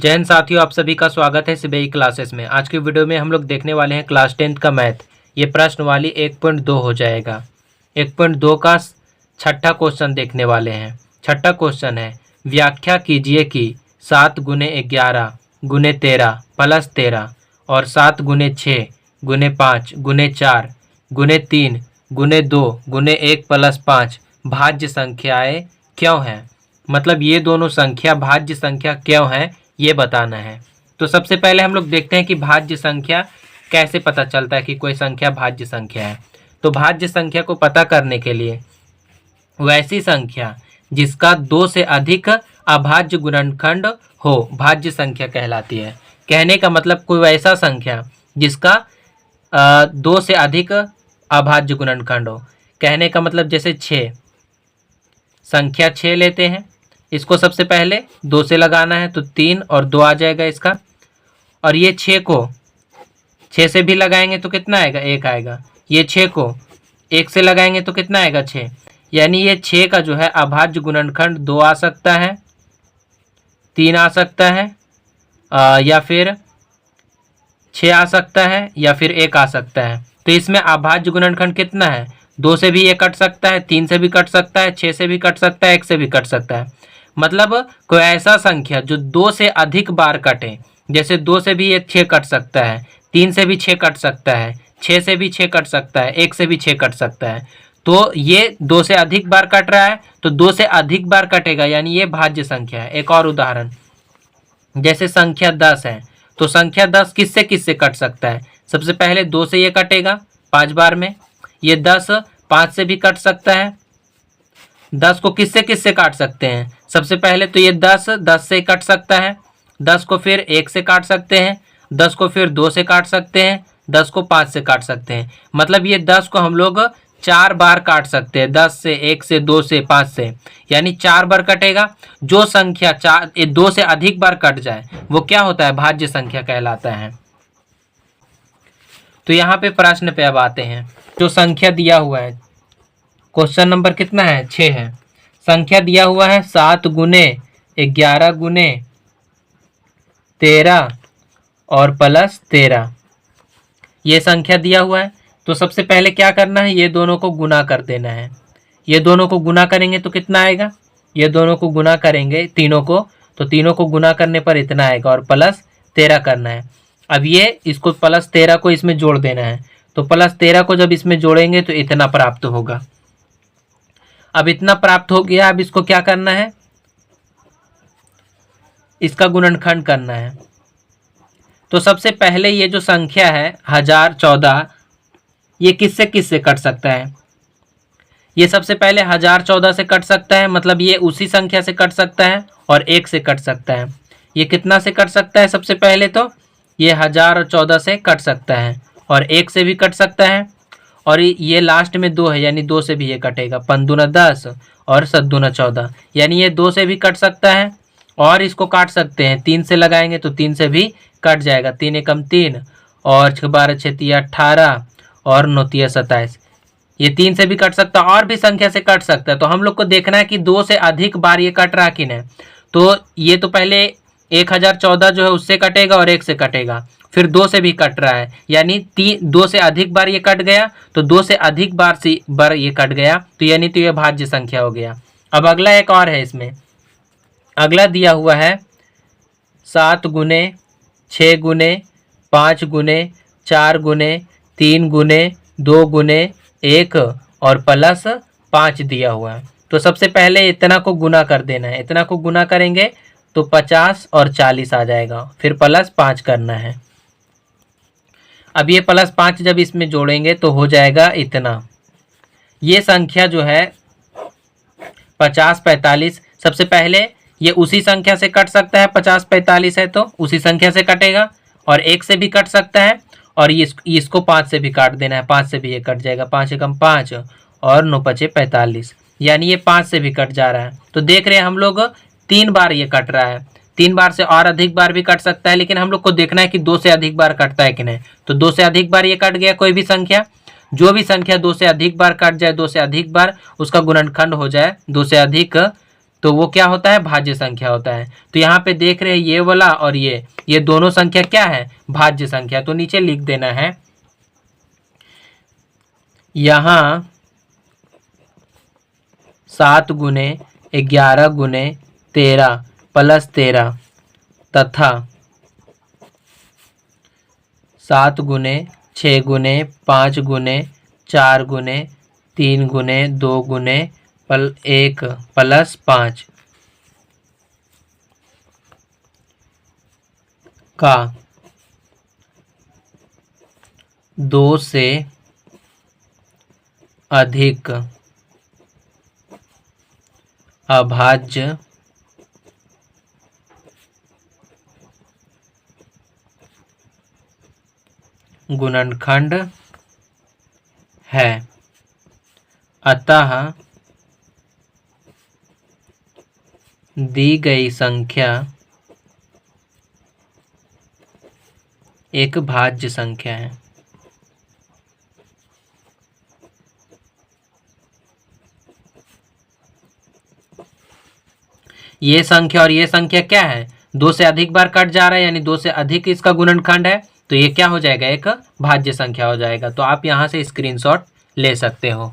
जय हिंद साथियों, आप सभी का स्वागत है सीबीआई क्लासेस में। आज की वीडियो में हम लोग देखने वाले हैं क्लास 10th का मैथ। ये प्रश्न वाली 1.2 हो जाएगा। 1.2 का छठा क्वेश्चन देखने वाले हैं। छठा क्वेश्चन है, व्याख्या कीजिए कि 7 गुने 11 गुने 13 प्लस 13 और 7 गुने 6 गुने 5 गुने 4 गुने 3 गुने 2 गुने 1 प्लस 5 भाज्य संख्याएं क्यों हैं। मतलब ये दोनों संख्या भाज्य संख्या क्यों हैं, ये बताना है। तो सबसे पहले हम लोग देखते हैं कि भाज्य संख्या कैसे पता चलता है कि कोई संख्या भाज्य संख्या है। तो भाज्य संख्या को पता करने के लिए वैसी संख्या जिसका 2 से अधिक अभाज्य गुणनखंड हो भाज्य संख्या कहलाती है। कहने का मतलब कोई वैसा संख्या जिसका 2 से अधिक अभाज्य गुणनखंड हो। कहने का मतलब जैसे 6, संख्या 6 लेते हैं, इसको सबसे पहले 2 से लगाना है तो 3 और 2 आ जाएगा इसका। और ये 6 को 6 से भी लगाएंगे तो कितना आएगा, 1 आएगा। ये 6 को 1 से लगाएंगे तो कितना आएगा, 6। यानी ये 6 का जो है अभाज्य गुणनखंड 2 आ सकता है, 3 आ सकता है, या फिर 6 आ सकता है, या फिर 1 आ सकता है। तो इसमें अभाज्य गुणनखंड कितना है, 2 से भी ये कट सकता है, 3 से भी कट सकता है, 6 से भी कट सकता है, 1 से भी कट सकता है। मतलब कोई ऐसा संख्या जो 2 से अधिक बार कटे, जैसे 2 से भी ये 6 कट सकता है, 3 से भी 6 कट सकता है, 6 से भी 6 कट सकता है, 1 से भी 6 कट सकता है। तो ये 2 से अधिक बार कट रहा है तो 2 से अधिक बार कटेगा, यानी ये भाज्य संख्या है। एक और उदाहरण, जैसे संख्या 10 है, तो संख्या 10 किससे किससे कट सकता है। सबसे पहले 2 से ये कटेगा 5 बार में। ये 10 5 से भी कट सकता है। 10 को किससे किससे काट सकते हैं, सबसे पहले तो ये 10 से कट सकता है, 10 को फिर 1 से काट सकते हैं, 10 को फिर 2 से काट सकते हैं, 10 को 5 से काट सकते हैं। मतलब ये 10 को हम लोग 4 बार काट सकते हैं, 10 से, 1 से, 2 से, 5 से, यानी 4 बार कटेगा। जो संख्या 2 से अधिक बार कट जाए वो क्या होता है, भाज्य संख्या कहलाता है। तो यहाँ पे प्रश्न पे अब आते हैं। जो संख्या दिया हुआ है, क्वेश्चन नंबर कितना है, 6 है। संख्या दिया हुआ है 7 गुने 11 गुने 13 और प्लस 13, ये संख्या दिया हुआ है। तो सबसे पहले क्या करना है, ये दोनों को गुना कर देना है। ये दोनों को गुना करेंगे तो कितना आएगा, ये दोनों को गुना करेंगे तीनों को, तो तीनों को गुना करने पर इतना आएगा और प्लस 13 करना है। अब ये इसको प्लस 13 को इसमें जोड़ देना है, तो प्लस 13 को जब इसमें जोड़ेंगे तो इतना प्राप्त होगा। अब इतना प्राप्त हो गया, अब इसको क्या करना है, इसका गुणनखंड करना है। तो सबसे पहले ये जो संख्या है 1014, ये किससे किससे कट सकता है। ये सबसे पहले 1014 से कट सकता है, मतलब ये उसी संख्या से कट सकता है, और 1 से कट सकता है। ये कितना से कट सकता है, सबसे पहले तो ये 1014 से कट सकता है, और 1 से भी कट सकता है, और ये लास्ट में 2 है, यानी 2 से भी ये कटेगा। 5 दूना 10 और 7 दूना 14, यानी ये 2 से भी कट सकता है। और इसको काट सकते हैं, 3 से लगाएंगे तो 3 से भी कट जाएगा। 3 एकम 3 और 6 12 6 3 18 और 9 3 27, ये 3 से भी कट सकता है, और भी संख्या से कट सकता है। तो हम लोग को देखना है कि 2 से अधिक बार ये कट रहा कि नहीं। तो ये तो पहले 1014 जो है उससे कटेगा और 1 से कटेगा, फिर 2 से भी कट रहा है, यानी 2 से अधिक बार ये कट गया, तो 2 से अधिक बार ये कट गया, तो यानी तो ये भाज्य संख्या हो गया। अब अगला एक और है, इसमें अगला दिया हुआ है 7 गुने 6 गुने 5 गुने 4 गुने 3 गुने 2 गुने 1 और प्लस 5 दिया हुआ है। तो सबसे पहले इतना को गुना कर देना है, इतना को गुना करेंगे तो 50 और 40 आ जाएगा, फिर प्लस 5 करना है। अब ये प्लस 5 जब इसमें जोड़ेंगे तो हो जाएगा इतना। ये संख्या जो है 50 45, सबसे पहले ये उसी संख्या से कट सकता है, 50 45 है तो उसी संख्या से कटेगा, और 1 से भी कट सकता है, और इसको 5 से भी काट देना है, 5 से भी ये कट जाएगा। 5 एकम 5 और 9 5 45, यानी ये 5 से भी कट जा रहा है। तो देख रहे हैं हम लोग 3 बार ये कट रहा है, 3 बार से और अधिक बार भी कट सकता है, लेकिन हम लोग को देखना है कि 2 से अधिक बार कटता है कि नहीं। तो 2 से अधिक बार ये कट गया, कोई भी संख्या, जो भी संख्या 2 से अधिक बार कट जाए, 2 से अधिक बार उसका गुणनखंड हो जाए 2 से अधिक, तो वो क्या होता है, भाज्य संख्या होता है। तो यहाँ पे देख रहे हैं ये वाला और ये दोनों संख्या क्या है, भाज्य संख्या। तो नीचे लिख देना है यहाँ 7 गुने 11 गुने 13 प्लस 13 तथा 7 गुने 6 गुने 5 गुने 4 गुने 3 गुने 2 गुने 1 प्लस 5 का 2 से अधिक अभाज्य गुणनखंड है। अतः दी गई संख्या एक भाज्य संख्या है। ये संख्या और ये संख्या क्या है, 2 से अधिक बार कट जा रहा है, यानी 2 से अधिक इसका गुणनखंड है, तो ये क्या हो जाएगा, एक भाज्य संख्या हो जाएगा। तो आप यहाँ से स्क्रीनशॉट ले सकते हो।